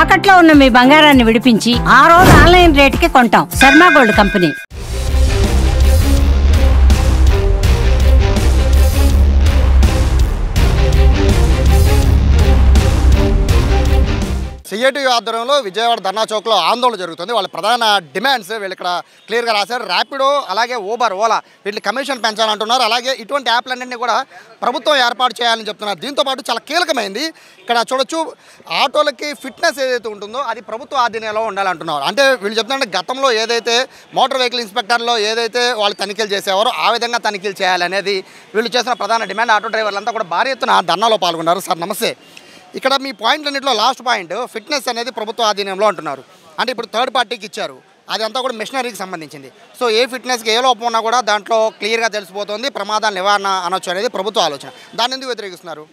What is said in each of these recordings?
తాకట్లో ఉన్న మీ బంగారాన్ని విడిపించి ఆ రోజు ఆన్లైన్ రేటుకి కొంటాం. Sharma gold company. సిఐటి ఆధ్వర్యంలో విజయవాడ ధర్నా చౌక్లో ఆందోళన జరుగుతుంది. వాళ్ళ ప్రధాన డిమాండ్స్ వీళ్ళు ఇక్కడ క్లియర్గా రాశారు. ర్యాపిడో అలాగే ఊబర్, ఓలా వీటి కమిషన్ పెంచాలంటున్నారు. అలాగే ఇటువంటి యాప్లన్నింటినీ కూడా ప్రభుత్వం ఏర్పాటు చేయాలని చెప్తున్నారు. దీంతోపాటు చాలా కీలకమైంది ఇక్కడ చూడొచ్చు, ఆటోలకి ఫిట్నెస్ ఏదైతే ఉంటుందో అది ప్రభుత్వ ఆధీనంలో ఉండాలంటున్నారు. అంటే వీళ్ళు చెప్తుంటే గతంలో ఏదైతే మోటార్ వెహికల్ ఇన్స్పెక్టర్లో ఏదైతే వాళ్ళు తనిఖీలు చేసేవారో ఆ విధంగా తనిఖీలు చేయాలనేది వీళ్ళు చేసిన ప్రధాన డిమాండ్. ఆటో డ్రైవర్లంతా కూడా భారీ ఎత్తున ధర్నాలో పాల్గొన్నారు. సార్ నమస్తే. ఇక్కడ మీ పాయింట్ అన్నింటిలో లాస్ట్ పాయింట్ ఫిట్నెస్ అనేది ప్రభుత్వ ఆధీనంలో అంటున్నారు. అంటే ఇప్పుడు థర్డ్ పార్టీకి ఇచ్చారు, అది అంతా కూడా మిషనరీకి సంబంధించింది. సో ఏ ఫిట్నెస్కి ఏ లోపం ఉన్నా కూడా దాంట్లో క్లియర్గా తెలిసిపోతుంది, ప్రమాదాల నివారణ అనొచ్చు అనేది ప్రభుత్వ ఆలోచన. దాన్ని ఎందుకు వ్యతిరేకిస్తున్నారు?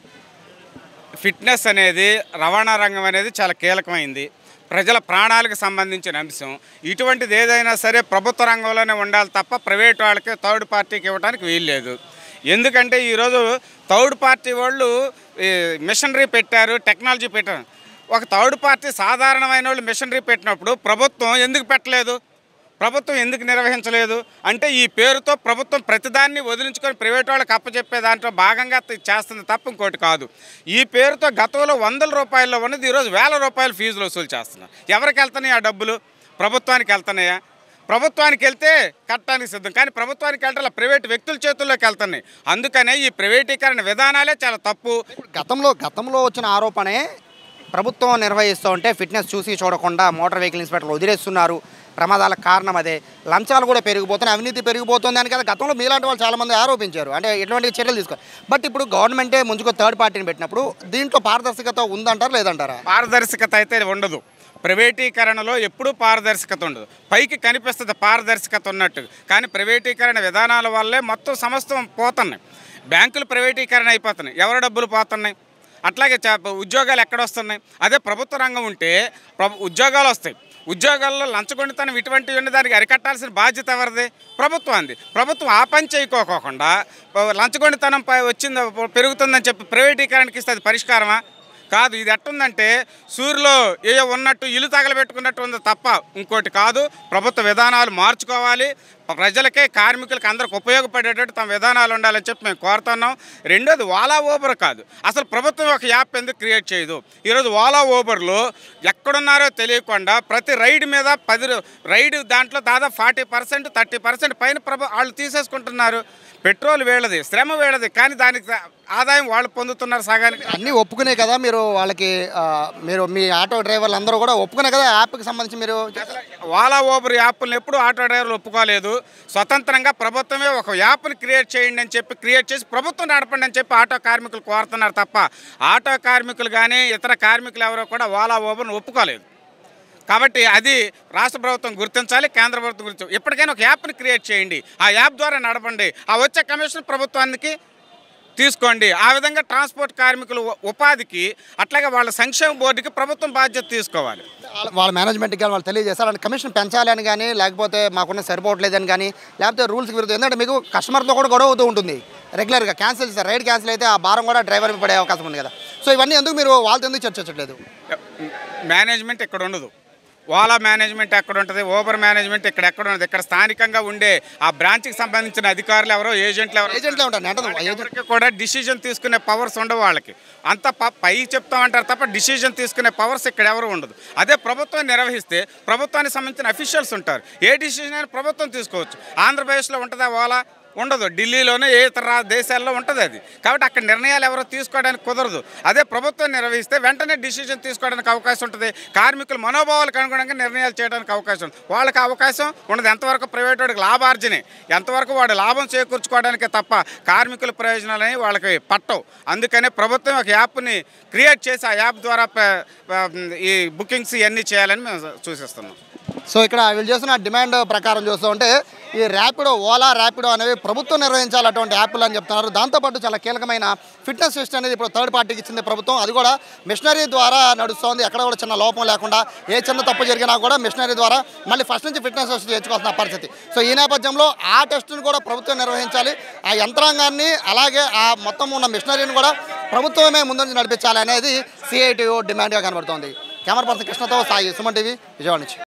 ఫిట్నెస్ అనేది రవాణా రంగం అనేది చాలా కీలకమైంది, ప్రజల ప్రాణాలకు సంబంధించిన అంశం. ఇటువంటిది ఏదైనా సరే ప్రభుత్వ రంగంలోనే ఉండాలి తప్ప ప్రైవేట్ వాళ్ళకి థర్డ్ పార్టీకి ఇవ్వడానికి వీల్లేదు. ఎందుకంటే ఈరోజు థర్డ్ పార్టీ వాళ్ళు మిషనరీ పెట్టారు, టెక్నాలజీ పెట్టారు. ఒక థర్డ్ పార్టీ సాధారణమైన వాళ్ళు మిషనరీ పెట్టినప్పుడు ప్రభుత్వం ఎందుకు పెట్టలేదు, ప్రభుత్వం ఎందుకు నిర్వహించలేదు అంటే ఈ పేరుతో ప్రభుత్వం ప్రతిదాన్ని వదిలించుకొని ప్రైవేట్ వాళ్ళకి అప్పచెప్పే దాంట్లో భాగంగా చేస్తుంది తప్ప ఇంకోటి కాదు. ఈ పేరుతో గతంలో 100 రూపాయల్లో ఉన్నది ఈరోజు 1000 రూపాయల ఫీజులు వసూలు చేస్తున్నారు. ఎవరికి వెళ్తున్నాయి ఆ డబ్బులు? ప్రభుత్వానికి వెళ్తున్నాయా? ప్రభుత్వానికి వెళ్తే కట్టడానికి సిద్ధం, కానీ ప్రభుత్వానికి వెళ్ళాల ప్రైవేట్ వ్యక్తుల చేతుల్లోకి వెళ్తున్నాయి. అందుకనే ఈ ప్రైవేటీకరణ విధానాలే చాలా తప్పు. గతంలో వచ్చిన ఆరోపణే ప్రభుత్వం నిర్వహిస్తూ ఉంటే ఫిట్నెస్ చూసి చూడకుండా మోటార్ వెహికల్ ఇన్స్పెక్టర్లు వదిలేస్తున్నారు, ప్రమాదాలకు కారణం అదే. లంచాలు కూడా పెరిగిపోతున్నాయి, అవినీతి పెరిగిపోతుంది అని కదా గతంలో మీలాంటి వాళ్ళు చాలామంది ఆరోపించారు. అంటే ఎటువంటి చర్యలు తీసుకోవాలి. బట్ ఇప్పుడు గవర్నమెంటే ముందుకు థర్డ్ పార్టీని పెట్టినప్పుడు దీంట్లో పారదర్శకత ఉందంటారా లేదంటారా? పారదర్శకత అయితే ఉండదు. ప్రైవేటీకరణలో ఎప్పుడూ పారదర్శకత ఉండదు. పైకి కనిపిస్తుంది పారదర్శకత ఉన్నట్టు, కానీ ప్రైవేటీకరణ విధానాల వల్లే మొత్తం సమస్తం పోతున్నాయి. బ్యాంకులు ప్రైవేటీకరణ అయిపోతున్నాయి, ఎవరి డబ్బులు పోతున్నాయి. అట్లాగే ఉద్యోగాలు ఎక్కడొస్తున్నాయి? అదే ప్రభుత్వ రంగం ఉంటే ఉద్యోగాలు వస్తాయి. ఉద్యోగాల్లో లంచగొండితనం ఇటువంటివి ఉన్న దానికి అరికట్టాల్సిన బాధ్యత ఎవరిది? ప్రభుత్వానికి. ప్రభుత్వం ఆ పని చేయకోకుండా లంచగొండితనం వచ్చింది పెరుగుతుందని చెప్పి ప్రైవేటీకరణకి ఇస్తే అది పరిష్కారమా? కాదు. ఇది ఎట్టుందంటే సూర్యులో ఏయో ఉన్నట్టు ఇల్లు తగలబెట్టుకున్నట్టు ఉంది తప్ప ఇంకోటి కాదు. ప్రభుత్వ విధానాలు మార్చుకోవాలి, ప్రజలకే కార్మికులకి అందరికి ఉపయోగపడేటట్టు తమ విధానాలు ఉండాలని చెప్పి మేము కోరుతున్నాం. రెండోది ఓలా ఊబర్ కాదు, అసలు ప్రభుత్వం ఒక యాప్ ఎందుకు క్రియేట్ చేయదు? ఈరోజు ఓలా ఊబర్లో ఎక్కడున్నారో తెలియకుండా ప్రతి రైడ్ మీద 10 రైడ్ దాంట్లో దాదాపు 40% 30% పైన వాళ్ళు తీసేసుకుంటున్నారు. పెట్రోల్ వేళది, శ్రమ వేళది, కానీ దానికి ఆదాయం వాళ్ళు పొందుతున్నారు సగానికి. అన్నీ ఒప్పుకునే కదా మీరు వాళ్ళకి, మీరు మీ ఆటో డ్రైవర్లు అందరూ కూడా ఒప్పుకునే కదా యాప్కి సంబంధించి. మీరు ఓలా ఊబర్ యాప్లను ఎప్పుడు ఆటో డ్రైవర్లు ఒప్పుకోలేదు. స్వతంత్రంగా ప్రభుత్వమే ఒక యాప్ని క్రియేట్ చేయండి అని చెప్పి క్రియేట్ చేసి ప్రభుత్వం నడపండి అని చెప్పి ఆటో కార్మికులు కోరుతున్నారు తప్ప ఆటో కార్మికులు కానీ ఇతర కార్మికులు ఎవరో కూడా ఓలా ఊబర్ను ఒప్పుకోలేదు. కాబట్టి అది రాష్ట్ర ప్రభుత్వం గుర్తించాలి, కేంద్ర ప్రభుత్వం గుర్తించాలి. ఎప్పటికైనా ఒక యాప్ని క్రియేట్ చేయండి, ఆ యాప్ ద్వారా నడపండి, ఆ వచ్చే కమిషన్ ప్రభుత్వానికి తీసుకోండి. ఆ విధంగా ట్రాన్స్పోర్ట్ కార్మికులు ఉపాధికి అట్లాగే వాళ్ళ సంక్షేమ బోర్డుకి ప్రభుత్వం బాధ్యత తీసుకోవాలి. వాళ్ళ మేనేజ్మెంట్కి కానీ వాళ్ళు తెలియజేస్తారు అంటే కమిషన్ పెంచాలి అని కానీ, లేకపోతే మాకున్న సరిపోవట్లేదని కానీ, లేకపోతే రూల్స్కి విరుద్ధం. ఎందుకంటే మీకు కస్టమర్తో కూడా గొడవ అవుతూ ఉంటుంది రెగ్యులర్గా. క్యాన్సిల్ చేస్తారు, రైడ్ క్యాన్సిల్ అయితే ఆ భారం కూడా డ్రైవర్ పడే అవకాశం ఉంది కదా. సో ఇవన్నీ ఎందుకు మీరు వాళ్ళతో ఎందుకు చర్చించట్లేదు? మేనేజ్మెంట్ ఇక్కడ ఉండదు, ఓలా మేనేజ్మెంట్ ఎక్కడ ఉంటుంది, ఊబర్ మేనేజ్మెంట్ ఇక్కడ ఎక్కడ ఉండదు. ఇక్కడ స్థానికంగా ఉండే ఆ బ్రాంచ్కి సంబంధించిన అధికారులు ఎవరో, ఏజెంట్లు ఉంటారు కూడా డిసిజన్ తీసుకునే పవర్స్ ఉండవు వాళ్ళకి. అంత పై చెప్తామంటారు తప్ప డిసిజన్ తీసుకునే పవర్స్ ఇక్కడ ఎవరు ఉండదు. అదే ప్రభుత్వం నిర్వహిస్తే ప్రభుత్వానికి సంబంధించిన అఫీషియల్స్ ఉంటారు, ఏ డిసిజన్ అయినా ప్రభుత్వం తీసుకోవచ్చు. ఆంధ్రప్రదేశ్లో ఉంటుందా ఓలా? ఉండదు. ఢిల్లీలోనే ఏ ఇతర దేశాల్లో ఉంటుంది అది. కాబట్టి అక్కడ నిర్ణయాలు ఎవరో తీసుకోవడానికి కుదరదు. అదే ప్రభుత్వం నిర్వహిస్తే వెంటనే డిసిజన్ తీసుకోవడానికి అవకాశం ఉంటుంది. కార్మికుల మనోభావాలకు అనుగుణంగా నిర్ణయాలు చేయడానికి అవకాశం ఉంటుంది. వాళ్ళకి అవకాశం ఉండదు. ఎంతవరకు ప్రైవేట్ వాడికి లాభార్జనే, ఎంతవరకు వాడు లాభం చేకూర్చుకోవడానికే తప్ప కార్మికుల ప్రయోజనాలని వాళ్ళకి పట్టవు. అందుకనే ప్రభుత్వం ఒక యాప్ని క్రియేట్ చేసి ఆ యాప్ ద్వారా ఈ బుకింగ్స్ ఇవన్నీ చేయాలని మేము సూచిస్తున్నాం. సో ఇక్కడ వీళ్ళు చేస్తున్న డిమాండ్ ప్రకారం చూస్తూ ఉంటే ఈ ర్యాపిడో, ఓలా, ర్యాపిడో అనేవి ప్రభుత్వం నిర్వహించాలి అటువంటి యాప్లు అని చెప్తున్నారు. దాంతోపాటు చాలా కీలకమైన ఫిట్నెస్ టెస్ట్ అనేది ఇప్పుడు థర్డ్ పార్టీకి ఇచ్చింది ప్రభుత్వం. అది కూడా మిషనరీ ద్వారా నడుస్తోంది. ఎక్కడ కూడా చిన్న లోపం లేకుండా, ఏ చిన్న తప్పు జరిగినా కూడా మిషనరీ ద్వారా మళ్ళీ ఫస్ట్ నుంచి ఫిట్నెస్ టెస్ట్ చేయించుకోవాల్సిన పరిస్థితి. సో ఈ నేపథ్యంలో ఆ టెస్టును కూడా ప్రభుత్వం నిర్వహించాలి. ఆ యంత్రాంగాన్ని అలాగే ఆ మొత్తం ఉన్న మిషనరీని కూడా ప్రభుత్వమే ముందు నుంచి నడిపించాలి అనేది సిఐటియు డిమాండ్గా కనబడుతోంది. కెమెరా పర్సన్ కృష్ణతో సాయి, సుమన్ టీవీ, విజయవాడ నుంచి.